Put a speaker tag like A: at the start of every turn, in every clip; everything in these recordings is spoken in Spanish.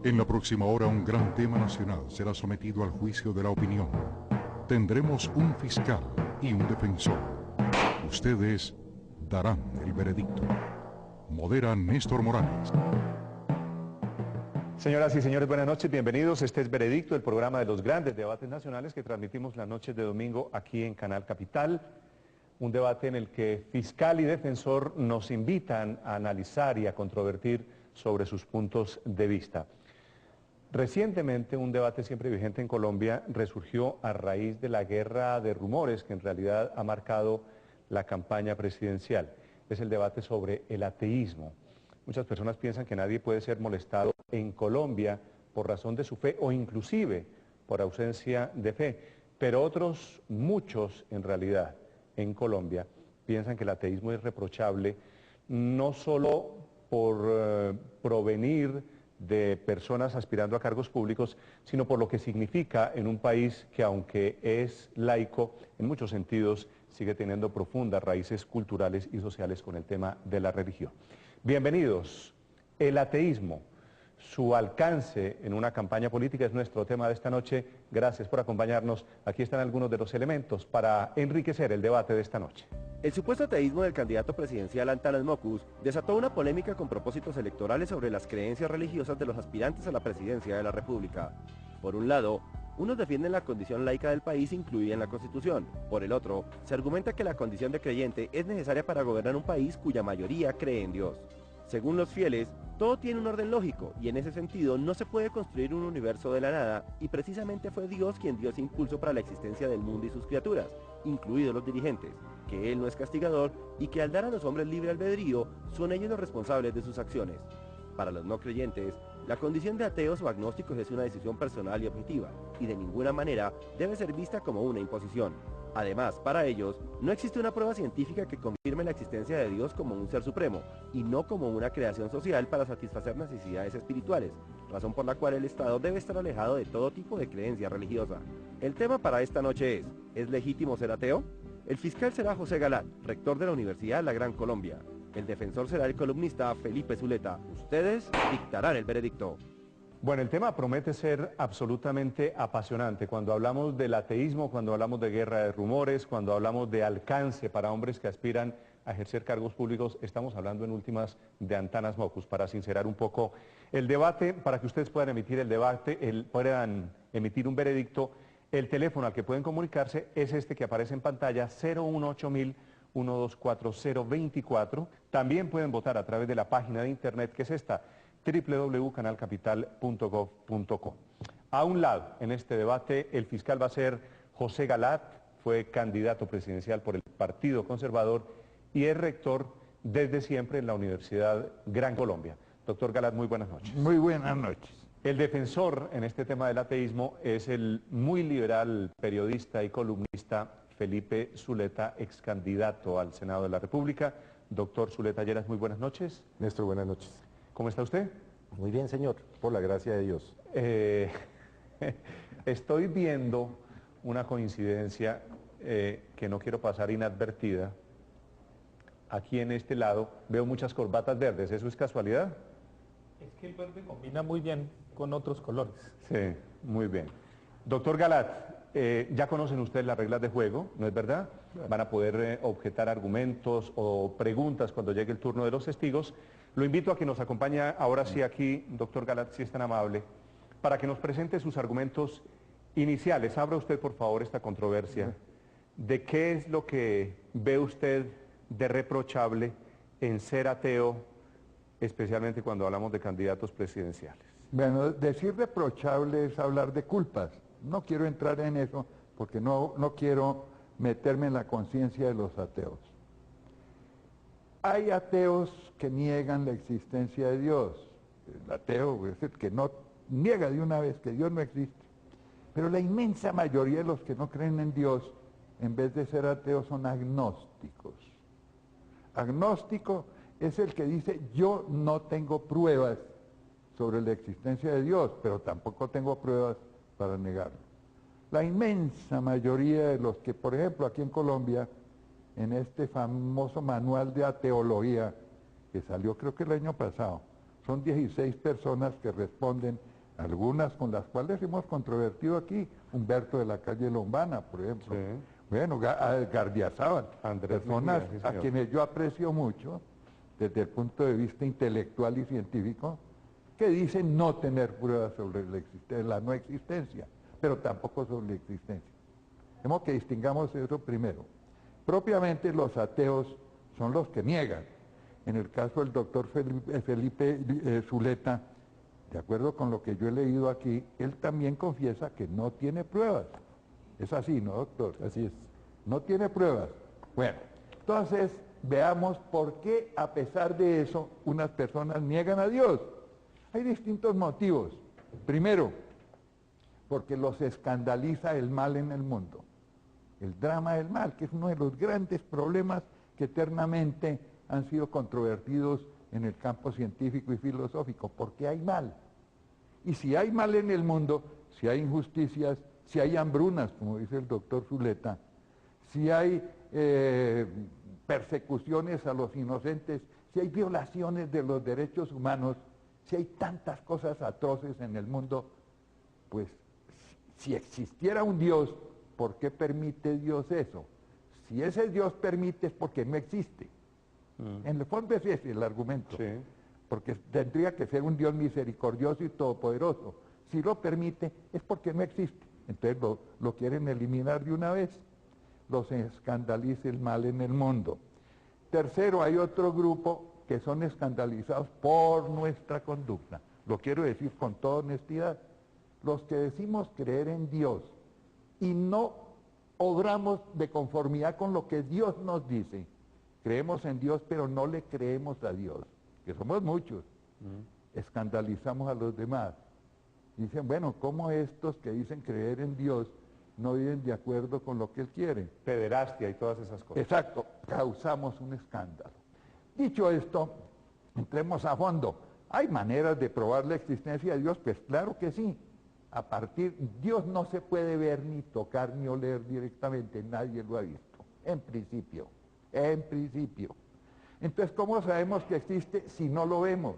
A: En la próxima hora un gran tema nacional será sometido al juicio de la opinión. Tendremos un fiscal y un defensor. Ustedes darán el veredicto. Modera Néstor Morales.
B: Señoras y señores, buenas noches, bienvenidos. Este es Veredicto, el programa de los grandes debates nacionales que transmitimos las noches de domingo aquí en Canal Capital. Un debate en el que fiscal y defensor nos invitan a analizar y a controvertir sobre sus puntos de vista. Recientemente, un debate siempre vigente en Colombia resurgió a raíz de la guerra de rumores que en realidad ha marcado la campaña presidencial. Es el debate sobre el ateísmo. Muchas personas piensan que nadie puede ser molestado en Colombia por razón de su fe o inclusive por ausencia de fe, pero otros, muchos en realidad, en Colombia, piensan que el ateísmo es reprochable no solo por provenir de personas aspirando a cargos públicos, sino por lo que significa en un país que, aunque es laico, en muchos sentidos sigue teniendo profundas raíces culturales y sociales con el tema de la religión. Bienvenidos. El ateísmo, su alcance en una campaña política es nuestro tema de esta noche. Gracias por acompañarnos. Aquí están algunos de los elementos para enriquecer el debate de esta noche.
C: El supuesto ateísmo del candidato presidencial Antanas Mockus desató una polémica con propósitos electorales sobre las creencias religiosas de los aspirantes a la presidencia de la República. Por un lado, unos defienden la condición laica del país incluida en la Constitución. Por el otro, se argumenta que la condición de creyente es necesaria para gobernar un país cuya mayoría cree en Dios. Según los fieles, todo tiene un orden lógico y en ese sentido no se puede construir un universo de la nada y precisamente fue Dios quien dio ese impulso para la existencia del mundo y sus criaturas, incluidos los dirigentes, que Él no es castigador y que al dar a los hombres libre albedrío son ellos los responsables de sus acciones. Para los no creyentes, la condición de ateos o agnósticos es una decisión personal y objetiva y de ninguna manera debe ser vista como una imposición. Además, para ellos, no existe una prueba científica que confirme la existencia de Dios como un ser supremo, y no como una creación social para satisfacer necesidades espirituales, razón por la cual el Estado debe estar alejado de todo tipo de creencia religiosa. El tema para esta noche ¿es legítimo ser ateo? El fiscal será José Galat, rector de la Universidad La Gran Colombia. El defensor será el columnista Felipe Zuleta. Ustedes dictarán el veredicto.
B: Bueno, el tema promete ser absolutamente apasionante. Cuando hablamos del ateísmo, cuando hablamos de guerra de rumores, cuando hablamos de alcance para hombres que aspiran a ejercer cargos públicos, estamos hablando en últimas de Antanas Mockus, para sincerar un poco el debate, para que ustedes puedan emitir el debate, puedan emitir un veredicto. El teléfono al que pueden comunicarse es este que aparece en pantalla, 018-124024. También pueden votar a través de la página de internet que es esta, www.canalcapital.gov.co. A un lado, en este debate, el fiscal va a ser José Galat, fue candidato presidencial por el Partido Conservador y es rector desde siempre en la Universidad Gran Colombia. Doctor Galat, muy buenas noches.
D: Muy buenas noches.
B: El defensor en este tema del ateísmo es el muy liberal periodista y columnista Felipe Zuleta, ex candidato al Senado de la República. Doctor Zuleta Lleras, muy buenas noches.
E: Néstor, buenas noches.
B: ¿Cómo está usted?
E: Muy bien, señor, por la gracia de Dios.
B: Estoy viendo una coincidencia que no quiero pasar inadvertida. Aquí en este lado veo muchas corbatas verdes, ¿eso es casualidad?
F: Es que el verde combina muy bien con otros colores.
B: Sí, muy bien. Doctor Galat, ya conocen ustedes las reglas de juego, ¿no es verdad? Van a poder objetar argumentos o preguntas cuando llegue el turno de los testigos. Lo invito a que nos acompañe ahora sí aquí, doctor Galat, si es tan amable, para que nos presente sus argumentos iniciales. Abra usted, por favor, esta controversia. ¿De qué es lo que ve usted de reprochable en ser ateo, especialmente cuando hablamos de candidatos presidenciales?
D: Bueno, decir reprochable es hablar de culpas. No quiero entrar en eso porque no quiero meterme en la conciencia de los ateos. Hay ateos que niegan la existencia de Dios. El ateo es el que no niega de una vez que Dios no existe. Pero la inmensa mayoría de los que no creen en Dios, en vez de ser ateos, son agnósticos. Agnóstico es el que dice, yo no tengo pruebas sobre la existencia de Dios, pero tampoco tengo pruebas para negarlo. La inmensa mayoría de los que, por ejemplo, aquí en Colombia, en este famoso manual de ateología, que salió creo que el año pasado, son 16 personas que responden algunas con las cuales hemos controvertido aquí, Humberto de la calle Lombana, por ejemplo,
B: Sí.
D: bueno, Gardiazabal,
B: Andrés
D: personas
B: Mejía, sí,
D: a
B: señor.
D: quienes yo aprecio mucho desde el punto de vista intelectual y científico, que dicen no tener pruebas sobre la no existencia, pero tampoco sobre la existencia. Tenemos que distingamos eso primero. Propiamente los ateos son los que niegan. En el caso del doctor Felipe Zuleta, de acuerdo con lo que yo he leído aquí, él también confiesa que no tiene pruebas. Es así, ¿no, doctor?
E: Así es.
D: No tiene pruebas. Bueno, entonces veamos por qué a pesar de eso unas personas niegan a Dios. Hay distintos motivos. Primero, porque los escandaliza el mal en el mundo. El drama del mal, que es uno de los grandes problemas que eternamente han sido controvertidos en el campo científico y filosófico. ¿Por qué hay mal? Y si hay mal en el mundo, si hay injusticias, si hay hambrunas, como dice el doctor Zuleta, si hay persecuciones a los inocentes, si hay violaciones de los derechos humanos, si hay tantas cosas atroces en el mundo, pues si existiera un Dios, ¿por qué permite Dios eso? Si ese Dios permite es porque no existe. En el fondo ese es el argumento.
B: Sí.
D: Porque tendría que ser un Dios misericordioso y todopoderoso. Si lo permite es porque no existe. Entonces lo quieren eliminar de una vez. Los escandaliza el mal en el mundo. Tercero, hay otro grupo que son escandalizados por nuestra conducta. Lo quiero decir con toda honestidad. Los que decimos creer en Dios y no obramos de conformidad con lo que Dios nos dice. Creemos en Dios, pero no le creemos a Dios, que somos muchos. Escandalizamos a los demás. Dicen, bueno, ¿cómo estos que dicen creer en Dios no viven de acuerdo con lo que Él quiere?
B: Pederastia y todas esas cosas.
D: Exacto, causamos un escándalo. Dicho esto, entremos a fondo. ¿Hay maneras de probar la existencia de Dios? Pues claro que sí. Dios no se puede ver, ni tocar, ni oler directamente, nadie lo ha visto, en principio. Entonces, ¿cómo sabemos que existe si no lo vemos?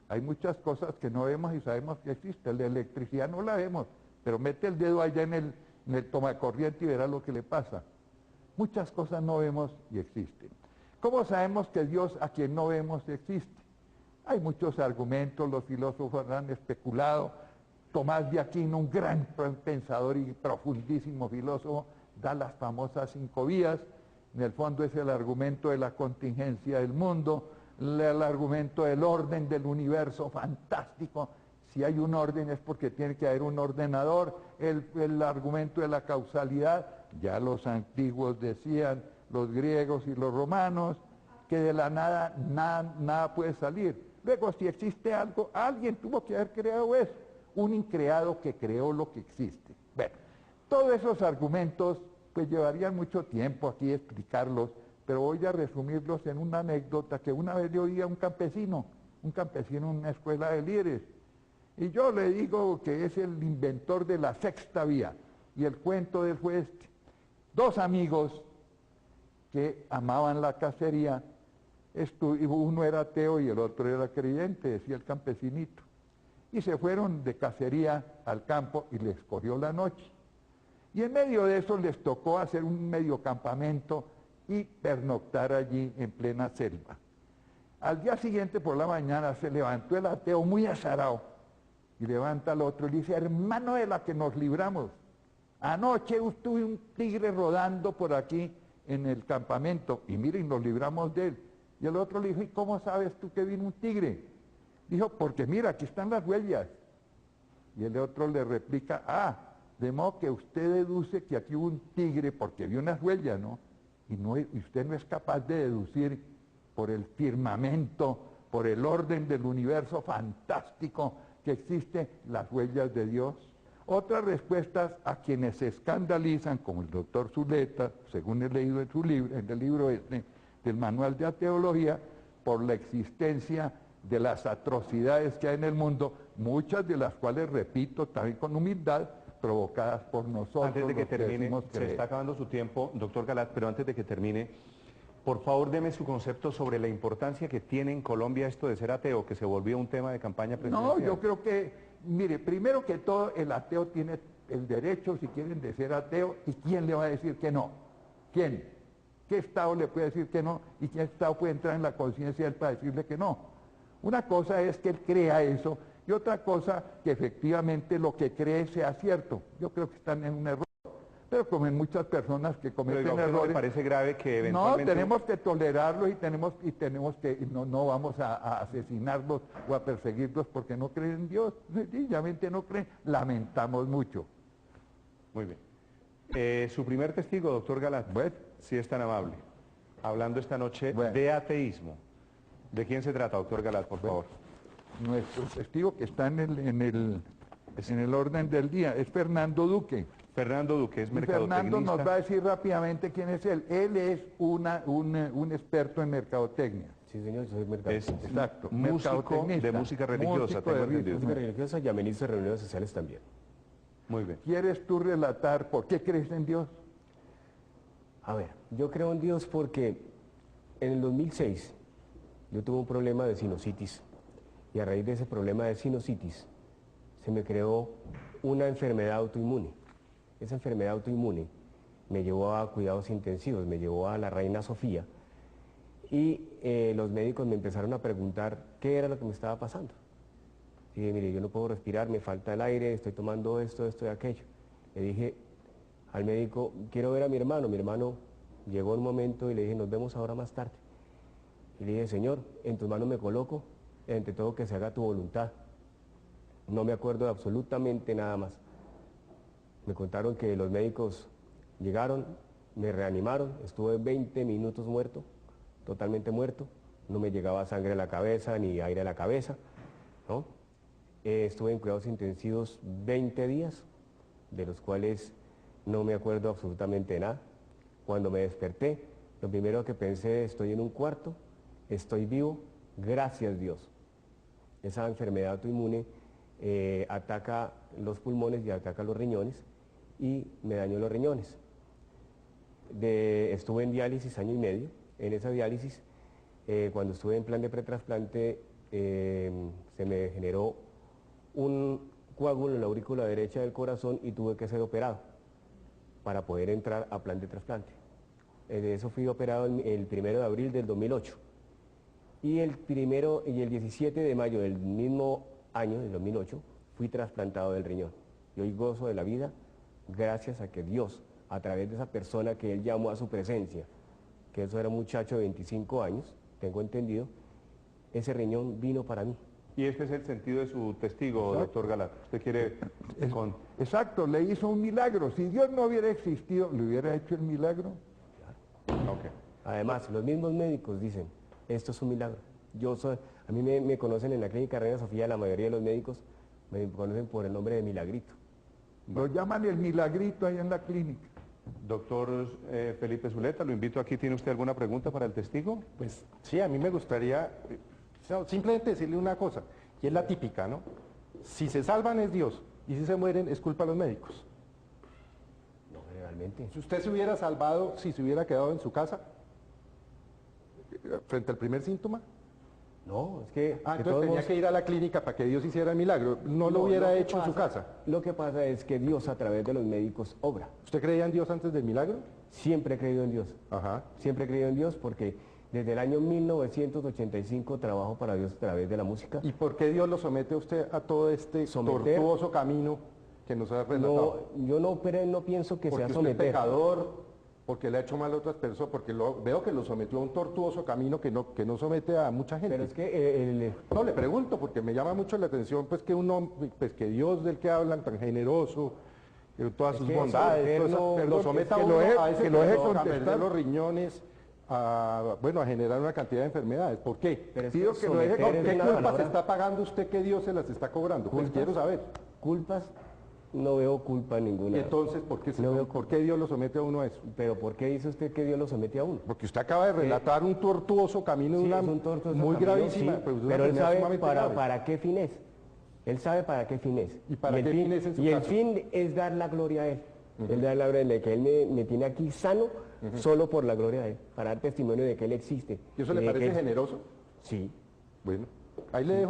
D: Hay muchas cosas que no vemos y sabemos que existe. La electricidad no la vemos, pero mete el dedo allá en el tomacorriente y verá lo que le pasa. Muchas cosas no vemos y existen. ¿Cómo sabemos que Dios a quien no vemos existe? Hay muchos argumentos, los filósofos han especulado. Tomás de Aquino, un gran pensador y profundísimo filósofo, da las famosas 5 vías. En el fondo es el argumento de la contingencia del mundo, el argumento del orden del universo fantástico. Si hay un orden es porque tiene que haber un ordenador. El argumento de la causalidad, ya los antiguos decían, los griegos y los romanos, que de la nada nada puede salir. Luego, si existe algo, alguien tuvo que haber creado eso. Un increado que creó lo que existe. Bueno, todos esos argumentos pues llevarían mucho tiempo aquí explicarlos, pero voy a resumirlos en una anécdota que una vez le oí a un campesino en una escuela de líderes, y yo le digo que es el inventor de la 6ª vía, y el cuento de él fue este. 2 amigos que amaban la cacería, uno era ateo y el otro era creyente, decía el campesinito. Y se fueron de cacería al campo y les cogió la noche. Y en medio de eso les tocó hacer un medio campamento y pernoctar allí en plena selva. Al día siguiente por la mañana se levantó el ateo muy azarado y levanta al otro y le dice, hermano de la que nos libramos, anoche tuve un tigre rodando por aquí en el campamento y miren, nos libramos de él. Y el otro le dijo, ¿y cómo sabes tú que vino un tigre? Dijo, porque mira, aquí están las huellas. Y el otro le replica, de modo que usted deduce que aquí hubo un tigre porque vio unas huellas, ¿no? Y usted no es capaz de deducir por el firmamento, por el orden del universo fantástico que existe, las huellas de Dios. Otras respuestas a quienes se escandalizan, como el doctor Zuleta, según he leído en su libro, en el libro del Manual de Ateología, por la existencia de las atrocidades que hay en el mundo, muchas de las cuales, repito, también con humildad, provocadas por nosotros.
B: Antes de que termine, se
D: creer.
B: está acabando su tiempo, doctor Galat, pero antes de que termine, por favor deme su concepto sobre la importancia que tiene en Colombia esto de ser ateo, que se volvió un tema de campaña presidencial.
D: No, yo creo que Mire, primero que todo, el ateo tiene el derecho, si quieren, de ser ateo, ¿y quién le va a decir que no? ¿Quién? ¿Qué Estado le puede decir que no? ¿Y qué Estado puede entrar en la conciencia de él para decirle que no? Una cosa es que él crea eso, y otra cosa que efectivamente lo que cree sea cierto. Yo creo que están en un error. Pero como en muchas personas que cometen
B: Pero, ¿a usted no le
D: errores...
B: parece grave que
D: No,
B: eventualmente...
D: tenemos que tolerarlos y tenemos que, no vamos a asesinarlos o a perseguirlos porque no creen en Dios. Sencillamente no creen. Lamentamos mucho.
B: Muy bien. Su primer testigo, doctor Galat,
D: Bueno.
B: si es tan amable, hablando esta noche
D: Bueno.
B: de ateísmo. ¿De quién se trata, doctor Galat, por favor?
D: Nuestro testigo que está en el orden del día es Fernando Duque.
B: Fernando Duque es
D: Y Fernando nos va a
B: mercadotecnista.
D: decir rápidamente quién es él. Él es un experto en mercadotecnia.
C: Sí, señor, yo soy mercado.
B: Es
D: Exacto.
B: músico
D: mercadotecnista,
B: de música religiosa,
D: músico
B: tengo
D: de
B: entendido.
C: Música religiosa y administro de reuniones sociales también.
B: Muy bien.
D: ¿Quieres tú relatar por qué crees en Dios?
C: A ver, yo creo en Dios porque en el 2006 yo tuve un problema de sinusitis y a raíz de ese problema de sinusitis se me creó una enfermedad autoinmune. Esa enfermedad autoinmune me llevó a cuidados intensivos, me llevó a la Reina Sofía y los médicos me empezaron a preguntar qué era lo que me estaba pasando. Y dije, mire, yo no puedo respirar, me falta el aire, estoy tomando esto y aquello. Le dije al médico, quiero ver a mi hermano. Mi hermano llegó un momento y le dije, nos vemos ahora más tarde. Y le dije, Señor, en tus manos me coloco, entre todo que se haga tu voluntad. No me acuerdo de absolutamente nada más. Me contaron que los médicos llegaron, me reanimaron, estuve 20 minutos muerto, totalmente muerto, no me llegaba sangre a la cabeza ni aire a la cabeza, ¿no? Estuve en cuidados intensivos 20 días, de los cuales no me acuerdo absolutamente de nada. Cuando me desperté, lo primero que pensé, estoy en un cuarto, estoy vivo, gracias Dios. Esa enfermedad autoinmune ataca los pulmones y ataca los riñones y me dañó los riñones. Estuve en diálisis año y medio. En esa diálisis, cuando estuve en plan de pretrasplante, se me generó un coágulo en la aurícula derecha del corazón y tuve que ser operado para poder entrar a plan de trasplante. De eso fui operado el 1 de abril del 2008. Y el 17 de mayo del mismo año, del 2008, fui trasplantado del riñón. Y hoy gozo de la vida gracias a que Dios, a través de esa persona que Él llamó a su presencia, que eso era un muchacho de 25 años, tengo entendido, ese riñón vino para mí.
B: Y este es el sentido de su testigo, doctor Galat. ¿Usted quiere con...
D: Exacto, le hizo un milagro. Si Dios no hubiera existido, ¿le hubiera hecho el milagro?
B: Ok.
C: Además, los mismos médicos dicen, esto es un milagro. A mí me conocen en la clínica Reina Sofía, la mayoría de los médicos me conocen por el nombre de Milagrito.
D: Lo llaman el milagrito ahí en la clínica.
B: Doctor Felipe Zuleta, lo invito aquí. ¿Tiene usted alguna pregunta para el testigo?
E: Pues sí, a mí me gustaría simplemente decirle una cosa, y es la típica, ¿no? Si se salvan es Dios, y si se mueren es culpa de los médicos.
C: No, realmente.
E: Si usted se hubiera salvado, si se hubiera quedado en su casa, frente al primer síntoma,
C: No, es que...
E: entonces tenía que ir a la clínica para que Dios hiciera el milagro, no lo hubiera hecho en su casa.
C: Lo que pasa es que Dios a través de los médicos obra.
E: ¿Usted creía en Dios antes del milagro?
C: Siempre he creído en Dios.
E: Ajá.
C: Siempre he creído en Dios porque desde el año 1985 trabajo para Dios a través de la música.
E: ¿Y por qué Dios lo somete a usted a todo este
C: Someter.
E: tortuoso camino que nos ha relatado?
C: Yo no pienso que
E: Porque
C: sea
E: usted es
C: someter.
E: pecador, porque le ha hecho mal a otras personas, porque veo que lo sometió a un tortuoso camino que no somete a mucha gente.
C: Pero es que
E: No, le pregunto, porque me llama mucho la atención pues que pues que Dios del que hablan tan generoso, todas
C: Es
E: sus
C: que
E: bondades,
C: someter
E: todo eso,
C: no-
E: lo
C: no-
E: someta a
D: que
E: uno
D: lo he-
E: a ese
D: que lo he
E: proceso, a
D: contestado.
E: perder los riñones, a generar una cantidad de enfermedades. ¿Por qué?
C: pero es
D: pido que lo deje
C: someter es
E: ¿Qué
C: una
E: culpas
C: palabra-
E: está pagando usted que Dios se las está cobrando? Pues
C: ¿Culpas?
E: quiero saber.
C: culpas, no veo culpa ninguna.
E: Y entonces,
C: No veo
E: ¿por qué Dios lo somete a uno a eso?
C: Pero ¿por qué dice usted que Dios lo somete a uno?
E: Porque usted acaba de relatar un tortuoso camino de
C: Sí,
E: una
C: es un tortuoso
E: muy
C: camino,
E: gravísima,
C: sí,
E: pues, de una
C: pero él
E: enfermedad
C: sabe
E: sumamente grave.
C: para qué fin es. Él sabe para qué fin es.
E: ¿Y para
C: el
E: qué
C: fin,
E: fin es en su
C: Y el
E: caso?
C: fin es dar la gloria a Él. Él da la gloria de que Él me tiene aquí sano solo por la gloria de Él, para dar testimonio de que Él existe.
E: ¿Y eso le
C: de que
E: parece
C: Él-
E: generoso?
C: Sí.
E: Bueno, ahí le dejo.